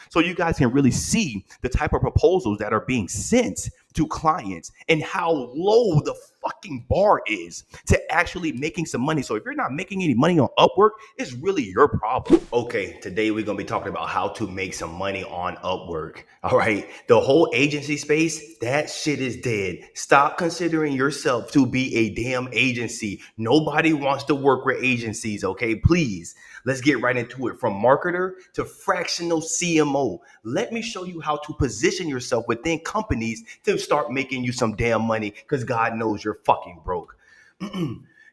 so you guys can really see the type of proposals that are being sent to clients and how low the fucking bar is to actually making some money. So if you're not making any money on Upwork, it's really your problem. Okay, today we're going to be talking about how to make some money on Upwork. All right, the whole agency space, that shit is dead. Stop considering yourself to be a damn agency. Nobody wants to work with agencies, okay? Please. Let's get right into it. From marketer to fractional CMO. Let me show you how to position yourself within companies to start making you some damn money, because God knows you're fucking broke.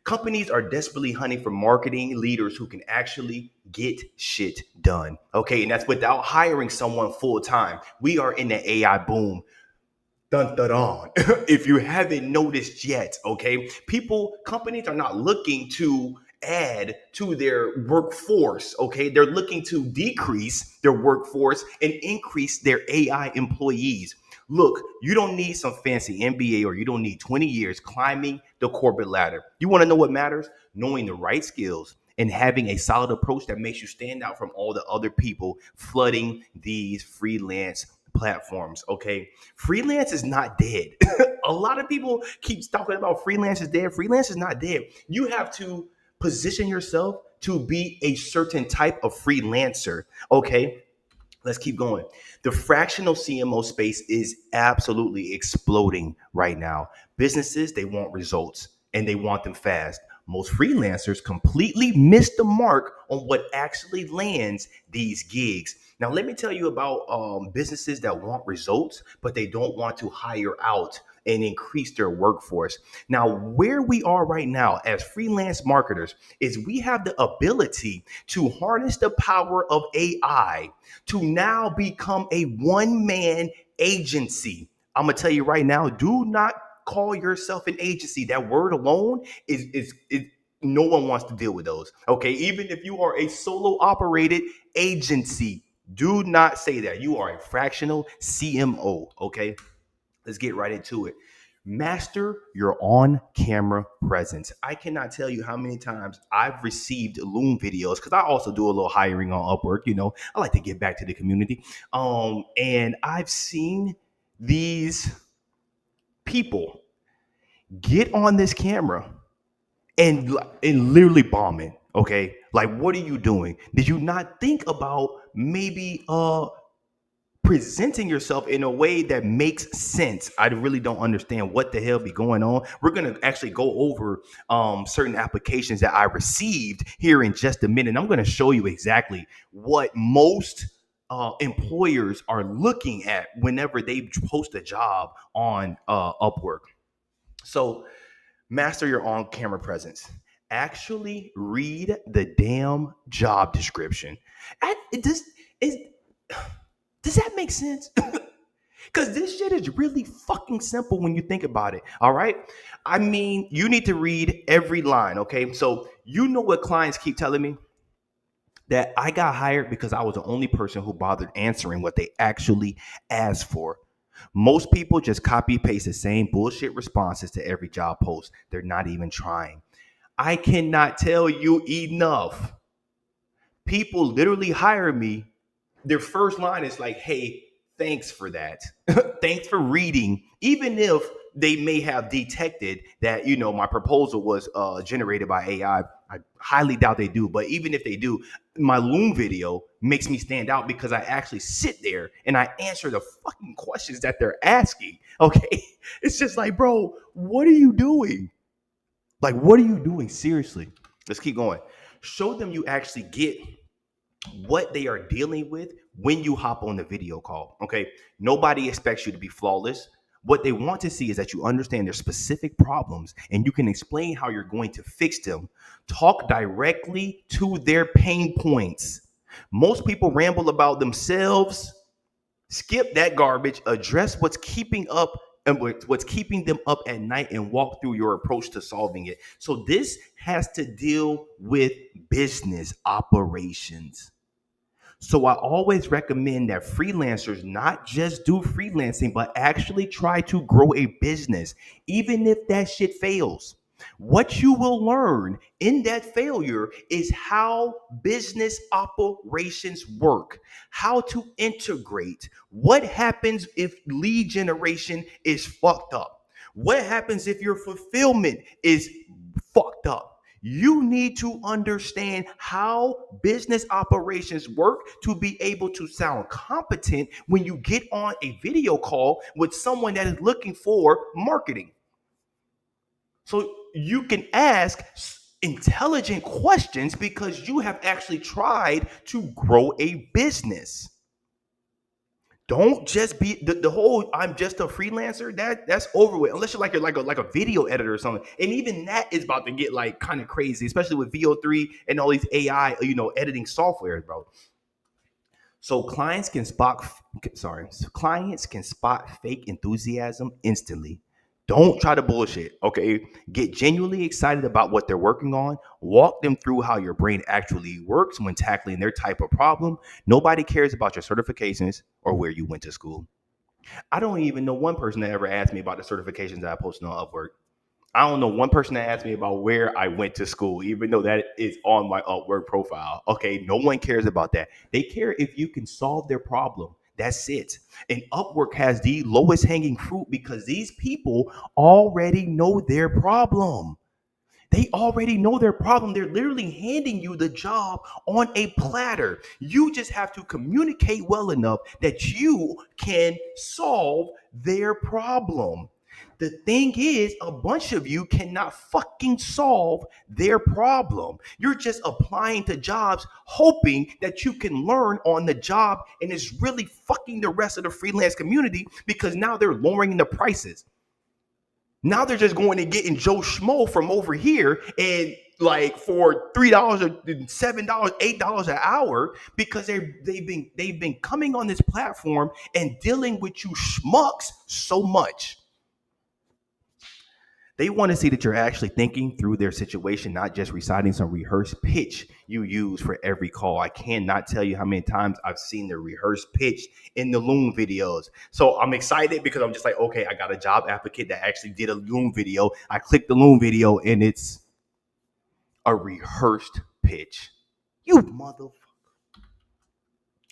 Companies are desperately hunting for marketing leaders who can actually get shit done. Okay, and that's without hiring someone full time. We are in the AI boom. Dun, dun, dun. If you haven't noticed yet, okay, companies are not looking to add to their workforce, okay? They're looking to decrease their workforce and increase their AI employees. Look, you don't need some fancy MBA, or you don't need 20 years climbing the corporate ladder. You want to know what matters? Knowing the right skills and having a solid approach that makes you stand out from all the other people flooding these freelance platforms. Okay, freelance is not dead. A lot of people keep talking about freelance is dead. Freelance is not dead. You have to position yourself to be a certain type of freelancer. Okay, let's keep going. The fractional CMO space is absolutely exploding right now. Businesses, they want results and they want them fast. Most freelancers completely miss the mark on what actually lands these gigs. Now, let me tell you about businesses that want results, but they don't want to hire out and increase their workforce. Now, where we are right now as freelance marketers is we have the ability to harness the power of AI to now become a one-man agency. I'm going to tell you right now, do not call yourself an agency. That word alone is no one wants to deal with those. Okay, even if you are a solo operated agency, do not say that. You are a fractional CMO. Okay, let's get right into it. Master your on-camera presence. I cannot tell you how many times I've received Loom videos, because I also do a little hiring on Upwork. You know, I like to give back to the community. And I've seen these people get on this camera and literally bomb it. Okay, like, what are you doing? Did you not think about maybe presenting yourself in a way that makes sense? I really don't understand what the hell be going on. We're going to actually go over certain applications that I received here in just a minute. I'm going to show you exactly what most employers are looking at whenever they post a job on Upwork. So, master your on-camera presence. Actually read the damn job description. Does that make sense? Because this shit is really fucking simple when you think about it. All right. I mean, you need to read every line. Okay. So you know what clients keep telling me? That I got hired because I was the only person who bothered answering what they actually asked for. Most people just copy paste the same bullshit responses to every job post. They're not even trying. I cannot tell you enough. People literally hire me. Their first line is like, hey, thanks for that. Thanks for reading. Even if they may have detected that, you know, my proposal was generated by AI. I highly doubt they do. But even if they do, my Loom video makes me stand out because I actually sit there and I answer the fucking questions that they're asking. Okay. It's just like, bro, what are you doing? Like, what are you doing? Seriously. Let's keep going. Show them you actually get what they are dealing with when you hop on the video call. Okay. Nobody expects you to be flawless. What they want to see is that you understand their specific problems and you can explain how you're going to fix them. Talk directly to their pain points. Most people ramble about themselves. Skip that garbage. Address what's keeping them up at night and walk through your approach to solving it. So this has to deal with business operations. So I always recommend that freelancers not just do freelancing, but actually try to grow a business, even if that shit fails. What you will learn in that failure is how business operations work, how to integrate, what happens if lead generation is fucked up, what happens if your fulfillment is fucked up. You need to understand how business operations work to be able to sound competent when you get on a video call with someone that is looking for marketing. So you can ask intelligent questions because you have actually tried to grow a business. Don't just be the whole I'm just a freelancer. That's over with. Unless you're like a video editor or something. And even that is about to get like kind of crazy, especially with VO3 and all these AI, editing softwares, bro. So clients can spot fake enthusiasm instantly. Don't try to bullshit, okay? Get genuinely excited about what they're working on. Walk them through how your brain actually works when tackling their type of problem. Nobody cares about your certifications or where you went to school. I don't even know one person that ever asked me about the certifications that I posted on Upwork. I don't know one person that asked me about where I went to school, even though that is on my Upwork profile. Okay, no one cares about that. They care if you can solve their problem. That's it. And Upwork has the lowest hanging fruit because these people already know their problem. They already know their problem. They're literally handing you the job on a platter. You just have to communicate well enough that you can solve their problem. The thing is, a bunch of you cannot fucking solve their problem. You're just applying to jobs hoping that you can learn on the job, and it's really fucking the rest of the freelance community because now they're lowering the prices. Now they're just going and getting Joe Schmo from over here and like for $3 or $7, $8 an hour because they've been coming on this platform and dealing with you schmucks so much. They want to see that you're actually thinking through their situation, not just reciting some rehearsed pitch you use for every call. I cannot tell you how many times I've seen the rehearsed pitch in the Loom videos. So I'm excited because I'm just like, okay, I got a job applicant that actually did a Loom video. I clicked the Loom video and it's a rehearsed pitch. You motherfucker.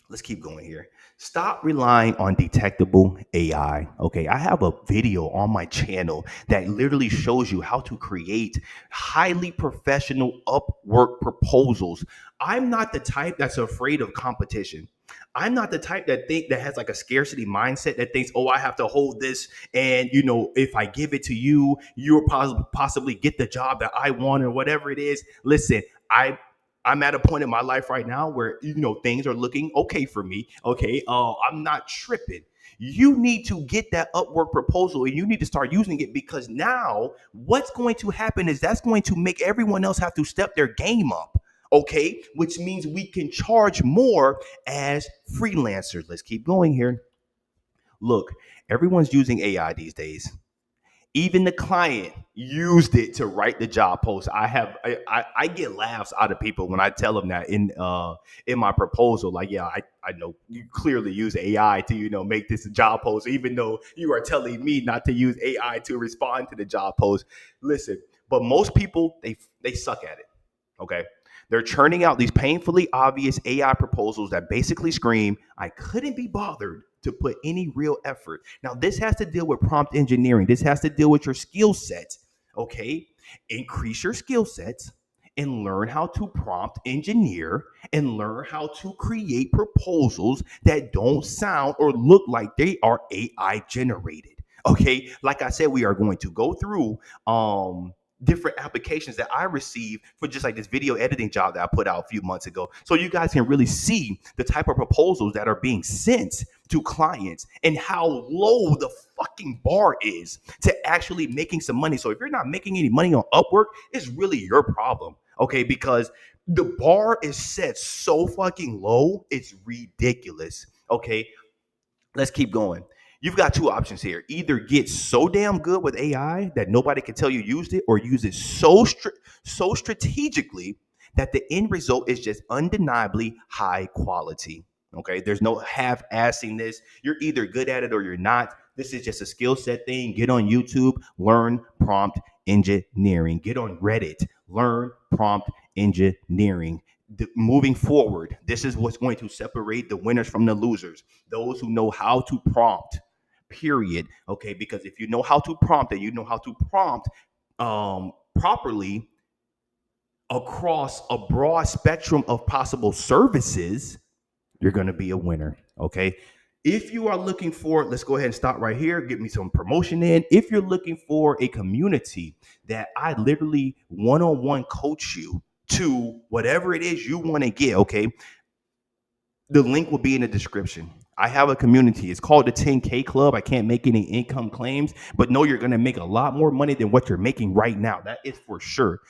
Let's keep going here. Stop relying on detectable AI. Okay, I have a video on my channel that literally shows you how to create highly professional Upwork proposals. I'm not the type that's afraid of competition. I'm not the type that has like a scarcity mindset that thinks, oh, I have to hold this, and if I give it to you, you'll possibly get the job that I want or whatever it is. Listen, I'm at a point in my life right now where things are looking okay for me. Okay, I'm not tripping. You need to get that Upwork proposal and you need to start using it because now what's going to happen is that's going to make everyone else have to step their game up. Okay, which means we can charge more as freelancers. Let's keep going here. Look, everyone's using AI these days. Even the client used it to write the job post. I get laughs out of people when I tell them that in my proposal. Like, yeah, I know you clearly use AI to make this a job post, even though you are telling me not to use AI to respond to the job post. Listen, but most people they suck at it. Okay. They're churning out these painfully obvious AI proposals that basically scream, I couldn't be bothered to put any real effort. Now, this has to deal with prompt engineering. This has to deal with your skill sets. Okay. Increase your skill sets and learn how to prompt engineer and learn how to create proposals that don't sound or look like they are AI generated. Okay. Like I said, we are going to go through different applications that I received for just like this video editing job that I put out a few months ago. So you guys can really see the type of proposals that are being sent to clients and how low the fucking bar is to actually making some money. So if you're not making any money on Upwork, it's really your problem. Okay, because the bar is set so fucking low, it's ridiculous. Okay, let's keep going. You've got two options here. Either get so damn good with AI that nobody can tell you used it, or use it so strategically that the end result is just undeniably high quality. Okay, there's no half-assing this. You're either good at it or you're not. This is just a skill set thing. Get on YouTube, learn, prompt engineering. Get on Reddit, learn prompt engineering. Moving forward, this is what's going to separate the winners from the losers. Those who know how to prompt, period. Okay, because if you know how to prompt and you know how to prompt properly across a broad spectrum of possible services, you're going to be a winner. Okay. If you are looking for, let's go ahead and stop right here, get me some promotion in. If you're looking for a community that I literally one-on-one coach you to whatever it is you want to get, okay, the link will be in the description. I have a community. It's called the 10K Club. I can't make any income claims, but know you're going to make a lot more money than what you're making right now. That is for sure.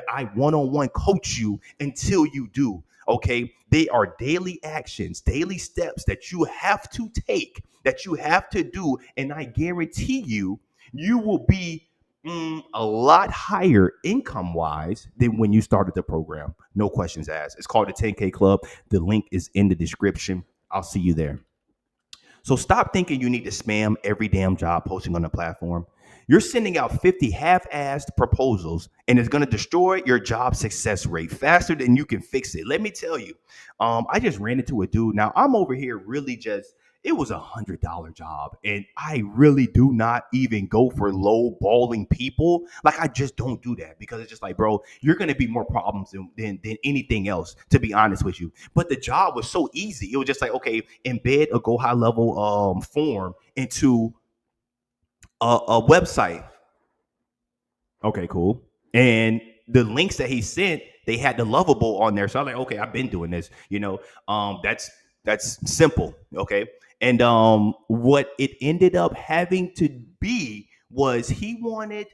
I one-on-one coach you until you do. Okay. They are daily actions, daily steps that you have to take, that you have to do. And I guarantee you, you will be a lot higher income wise than when you started the program. No questions asked. It's called the 10K Club. The link is in the description. I'll see you there. So stop thinking you need to spam every damn job posting on the platform. You're sending out 50 half-assed proposals, and it's going to destroy your job success rate faster than you can fix it. Let me tell you, I just ran into a dude. Now, I'm over here really just, it was $100 job, and I really do not even go for low balling people. Like, I just don't do that because it's just like, bro, you're going to be more problems than anything else, to be honest with you. But the job was so easy. It was just like, okay, embed a go high level form into a website. Okay, cool. And the links that he sent, they had the lovable on there. So I'm like, okay, I've been doing this, that's simple. Okay. And what it ended up having to be was he didn't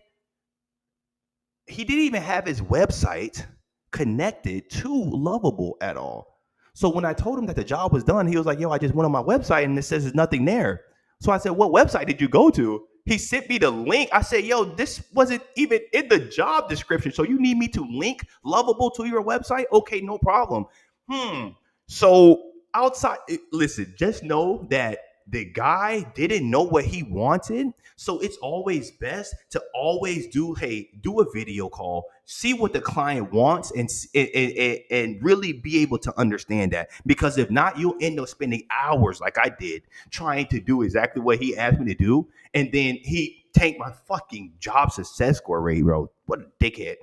even have his website connected to Lovable at all. So when I told him that the job was done, he was like, yo, I just went on my website and it says there's nothing there. So I said, what website did you go to? He sent me the link. I said, yo, this wasn't even in the job description. So you need me to link Lovable to your website? Okay, no problem. So outside, listen, just know that the guy didn't know what he wanted. So it's always best to always do a video call, see what the client wants, and really be able to understand that. Because if not, you'll end up spending hours like I did trying to do exactly what he asked me to do. And then he tanked my fucking job success score rate, bro. What a dickhead.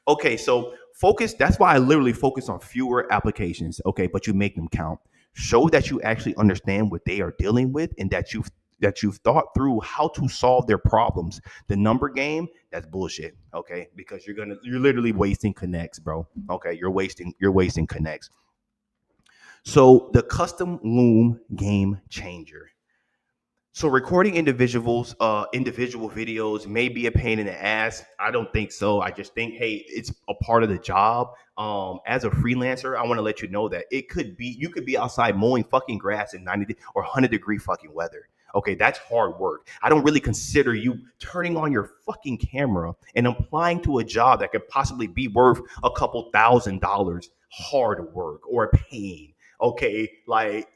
Okay, so focus. That's why I literally focus on fewer applications. Okay, but you make them count. Show that you actually understand what they are dealing with and that you've thought through how to solve their problems. The number game, that's bullshit. Okay, because you're literally wasting connects, bro. Okay, you're wasting connects. So the custom loom game changer. So recording individual videos may be a pain in the ass. I don't think so. I just think, hey, it's a part of the job. As a freelancer, I want to let you know that you could be outside mowing fucking grass in 90 or 100-degree fucking weather. Okay, that's hard work. I don't really consider you turning on your fucking camera and applying to a job that could possibly be worth a couple $1,000 hard work or pain. Okay, like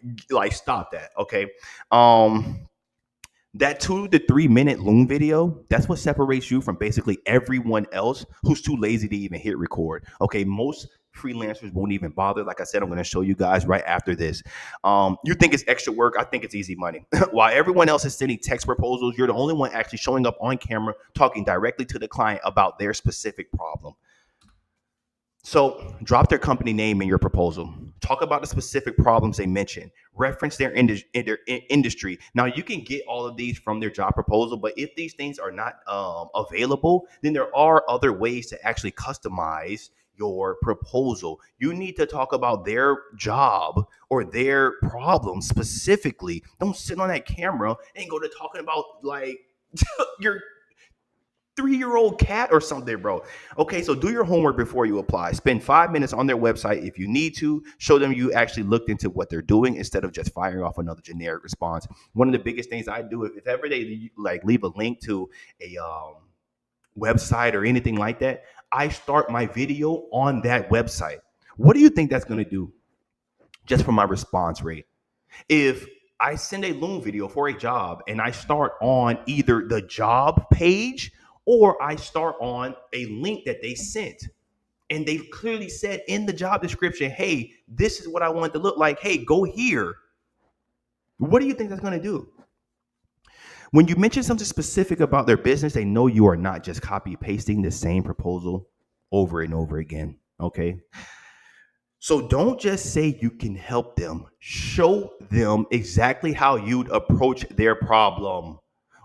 stop that. Okay. That 2 to 3 minute loom video, that's what separates you from basically everyone else who's too lazy to even hit record. Okay, most freelancers won't even bother. Like I said, I'm going to show you guys right after this. You think it's extra work. I think it's easy money. While everyone else is sending text proposals, you're the only one actually showing up on camera, talking directly to the client about their specific problem. So drop their company name in your proposal. Talk about the specific problems they mentioned. Reference their industry. Now, you can get all of these from their job proposal, but if these things are not available, then there are other ways to actually customize your proposal. You need to talk about their job or their problem specifically. Don't sit on that camera and go to talking about like your 3-year-old cat or something, bro. Okay, so do your homework before you apply. Spend 5 minutes on their website if you need to. Show them you actually looked into what they're doing instead of just firing off another generic response. One of the biggest things I do, if ever they like leave a link to a website or anything like that, I start my video on that website. What do you think that's going to do just for my response rate? If I send a loom video for a job and I start on either the job page or I start on a link that they sent. And they clearly said in the job description, hey, this is what I want it to look like. Hey, go here. What do you think that's going to do? When you mention something specific about their business, they know you are not just copy pasting the same proposal over and over again. Okay. So don't just say you can help them. Show them exactly how you'd approach their problem.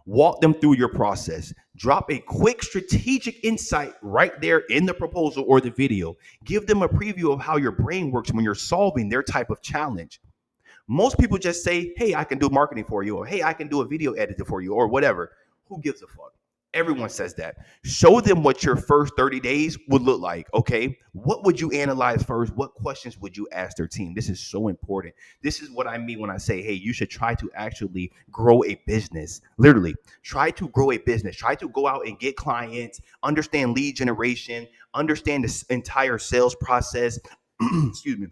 Walk them through your process. Drop a quick strategic insight right there in the proposal or the video. Give them a preview of how your brain works when you're solving their type of challenge. Most people just say, hey, I can do marketing for you, or hey, I can do a video editor for you, or whatever. Who gives a fuck? Everyone says that. Show them what your first 30 days would look like, okay? What would you analyze first? What questions would you ask their team? This is so important. This is what I mean when I say, hey, you should try to actually grow a business. Literally, try to grow a business. Try to go out and get clients, understand lead generation, understand the entire sales process. Excuse me.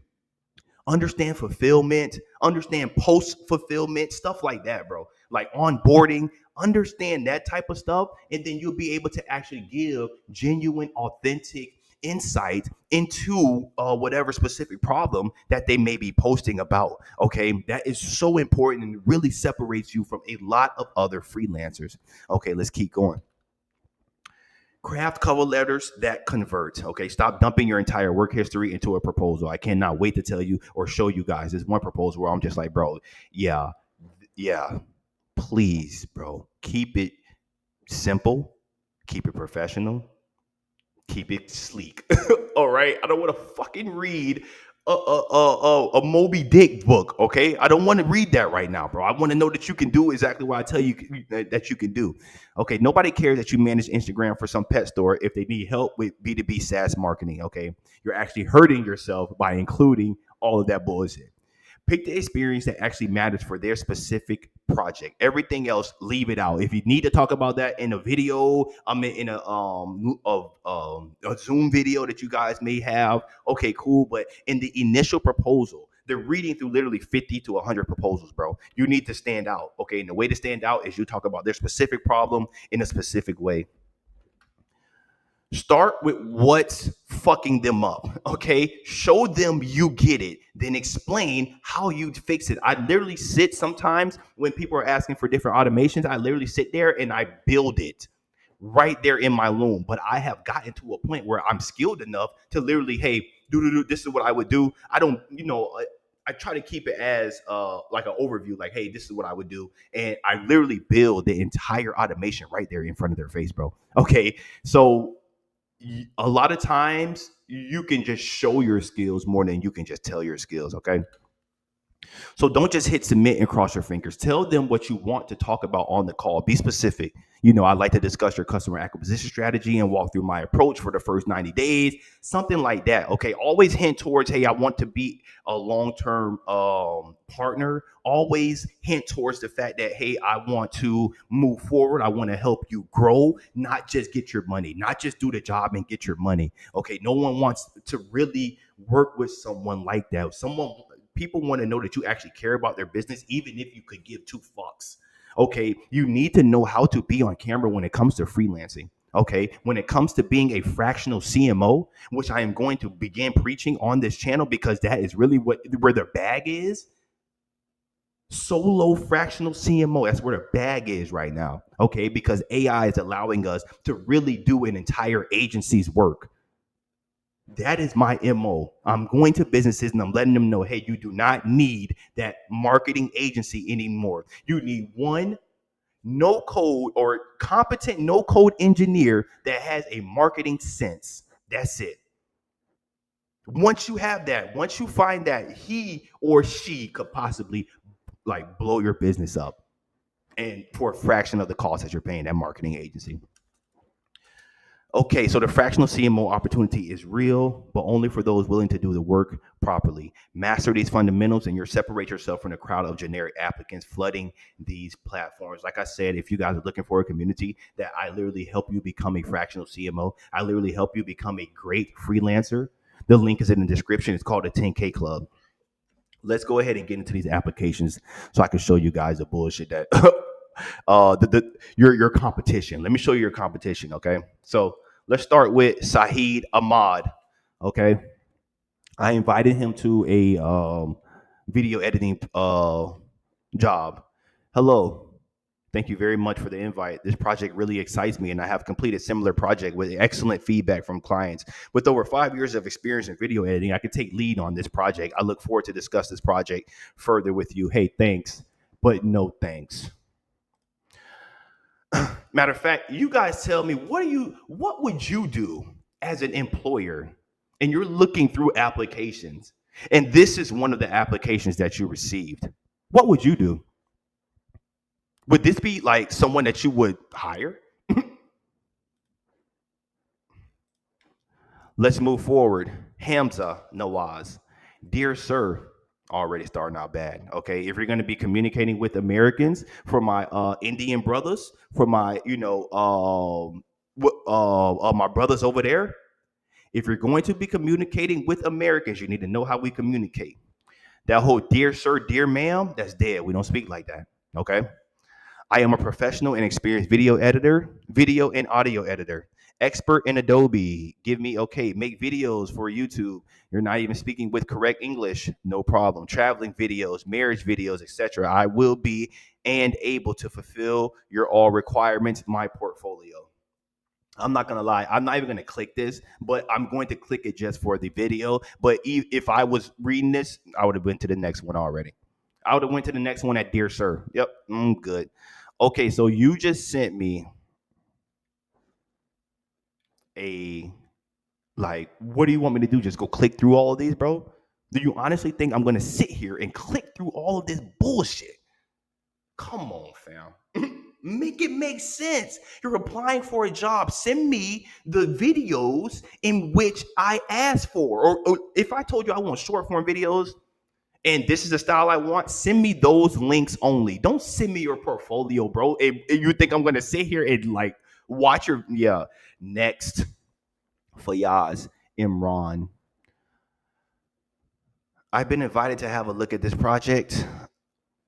Understand fulfillment, understand post fulfillment, stuff like that, bro. Like onboarding, understand that type of stuff. And then you'll be able to actually give genuine, authentic insight into whatever specific problem that they may be posting about. Okay. That is so important and really separates you from a lot of other freelancers. Okay. Let's keep going. Craft cover letters that convert. Okay, stop dumping your entire work history into a proposal. I cannot wait to tell you or show you guys this one proposal where I'm just like, bro, yeah, please, bro, keep it simple, keep it professional, keep it sleek. All right, I don't want to fucking read a Moby Dick book. Okay, I don't want to read that right now, bro. I want to know that you can do exactly what I tell you that you can do. Okay, nobody cares that you manage Instagram for some pet store if they need help with B2B SaaS marketing. Okay, you're actually hurting yourself by including all of that bullshit. Pick the experience that actually matters for their specific project. Everything else, leave it out. If you need to talk about that in a video, in a Zoom video that you guys may have, okay, cool. But in the initial proposal, they're reading through literally 50 to 100 proposals, bro. You need to stand out, okay? And the way to stand out is you talk about their specific problem in a specific way. Start with what's fucking them up, okay? Show them you get it, then explain how you'd fix it. I literally sit sometimes when people are asking for different automations, I literally sit there and I build it right there in my loom. But I have gotten to a point where I'm skilled enough to literally, hey, this is what I would do. I don't, I try to keep it as like an overview, like, hey, this is what I would do. And I literally build the entire automation right there in front of their face, bro. Okay, so a lot of times you can just show your skills more than you can just tell your skills. Okay. So don't just hit submit and cross your fingers. Tell them what you want to talk about on the call. Be specific. I'd like to discuss your customer acquisition strategy and walk through my approach for the first 90 days, something like that. Okay. Always hint towards, hey, I want to be a long-term partner. Always hint towards the fact that, hey, I want to move forward. I want to help you grow, not just get your money, not just do the job and get your money. Okay. No one wants to really work with someone like that. People want to know that you actually care about their business, even if you could give two fucks. Okay, you need to know how to be on camera when it comes to freelancing. Okay, when it comes to being a fractional CMO, which I am going to begin preaching on this channel because that is really where the bag is. Solo fractional CMO, that's where the bag is right now. Okay, because AI is allowing us to really do an entire agency's work. That is my MO. I'm going to businesses and I'm letting them know, hey, you do not need that marketing agency anymore. You need one no code or competent no code engineer that has a marketing sense. That's it. Once you have that, once you find that, he or she could possibly like blow your business up, and for a fraction of the cost that you're paying that marketing agency. Okay, so the fractional CMO opportunity is real, but only for those willing to do the work properly. Master these fundamentals and you'll separate yourself from the crowd of generic applicants flooding these platforms. Like I said, if you guys are looking for a community that I literally help you become a fractional CMO, I literally help you become a great freelancer. The link is in the description. It's called the 10K Club. Let's go ahead and get into these applications so I can show you guys the bullshit that your competition. Let me show you your competition. Okay, so let's start with Saeed Ahmad. Okay, I invited him to a video editing job. Hello. Thank you very much for the invite. This project really excites me, and I have completed similar project with excellent feedback from clients. With over 5 years of experience in video editing, I can take lead on this project. I look forward to discuss this project further with you. Hey, thanks, but no thanks. Matter of fact, you guys tell me what would you do as an employer, and you're looking through applications, and this is one of the applications that you received. What would you do? Would this be like someone that you would hire? Let's move forward. Hamza Nawaz. Dear sir, already starting out bad. Okay. If you're going to be communicating with Americans, for my Indian brothers, for my, my brothers over there, if you're going to be communicating with Americans, you need to know how we communicate. That whole dear sir, dear ma'am, that's dead. We don't speak like that. Okay. I am a professional and experienced video editor, video and audio editor, expert in Adobe. Give me okay, make videos for YouTube. You're not even speaking with correct English, no problem. Traveling videos, marriage videos, etc. I will be and able to fulfill your all requirements, my portfolio. I'm not gonna lie, I'm not even gonna click this, but I'm going to click it just for the video. But if I was reading this, I would have went to the next one already. I would have went to the next one at Dear Sir. Yep, good. Okay, so you just sent me what do you want me to do? Just go click through all of these, bro? Do you honestly think I'm going to sit here and click through all of this bullshit? Come on, fam. Make it make sense. You're applying for a job. Send me the videos in which I asked for. Or if I told you I want short form videos, and this is the style I want, send me those links only. Don't send me your portfolio, bro. If you think I'm going to sit here and watch your, next. Fayaz Imran. I've been invited to have a look at this project.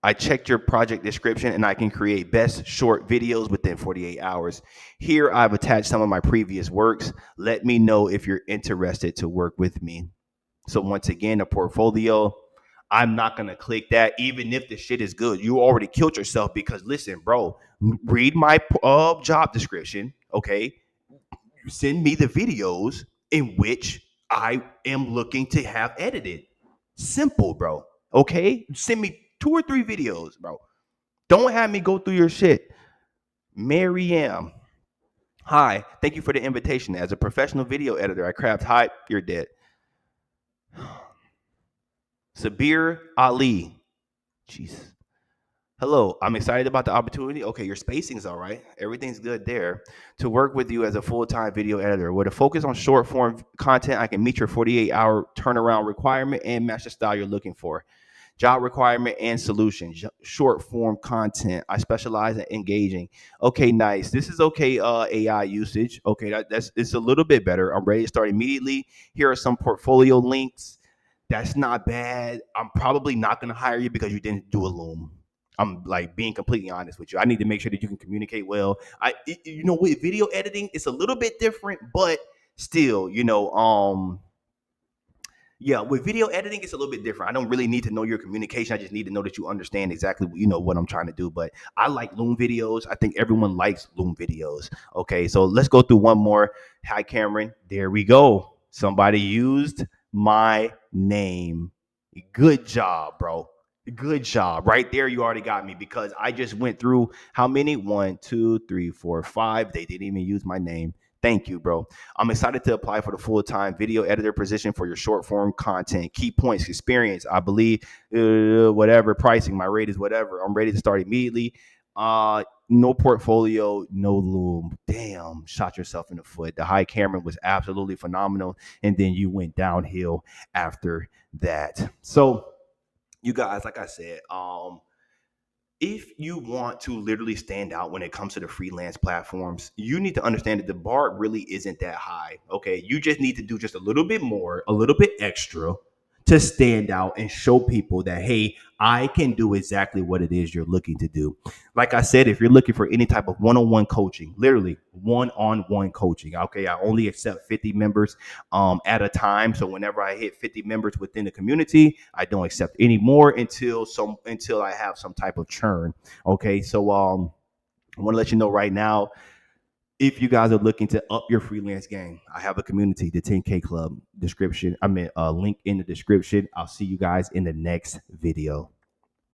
I checked your project description and I can create best short videos within 48 hours. Here I've attached some of my previous works. Let me know if you're interested to work with me. So once again, a portfolio. I'm not going to click that even if the shit is good. You already killed yourself because listen, bro, read my job description, okay? Send me the videos in which I am looking to have edited. Simple, bro. Okay? Send me 2 or 3 videos, bro. Don't have me go through your shit. Maryam. Hi, thank you for the invitation. As a professional video editor, I craft hype. You're dead. Sabir Ali. Jesus. Hello, I'm excited about the opportunity. Okay, your spacing's all right. Everything's good there. To work with you as a full-time video editor. With a focus on short-form content, I can meet your 48-hour turnaround requirement and match the style you're looking for. Job requirement and solution. Short-form content. I specialize in engaging. Okay, nice. This is okay, AI usage. Okay, it's a little bit better. I'm ready to start immediately. Here are some portfolio links. That's not bad. I'm probably not going to hire you because you didn't do a loom. I'm being completely honest with you. I need to make sure that you can communicate well. With video editing, it's a little bit different, but still, with video editing, it's a little bit different. I don't really need to know your communication. I just need to know that you understand exactly, what I'm trying to do. But I like Loom videos. I think everyone likes Loom videos. Okay, so let's go through one more. Hi, Cameron. There we go. Somebody used my name. Good job, bro. Good job. Right there, you already got me because I just went through how many? 1, 2, 3, 4, 5. They didn't even use my name. Thank you, bro. I'm excited to apply for the full-time video editor position for your short-form content. Key points, experience, I believe, whatever, pricing, my rate is whatever. I'm ready to start immediately. No portfolio, no loom. Damn, shot yourself in the foot. The high Cameron was absolutely phenomenal, and then you went downhill after that. So, you guys, like I said, if you want to literally stand out when it comes to the freelance platforms, you need to understand that the bar really isn't that high. Okay, you just need to do just a little bit more, a little bit extra to stand out and show people that, hey, I can do exactly what it is you're looking to do. Like I said, if you're looking for any type of one-on-one coaching, literally one-on-one coaching, okay, I only accept 50 members at a time. So whenever I hit 50 members within the community, I don't accept any more until I have some type of churn. Okay, so I want to let you know right now, if you guys are looking to up your freelance game, I have a community, the 10K Club link in the description. I'll see you guys in the next video.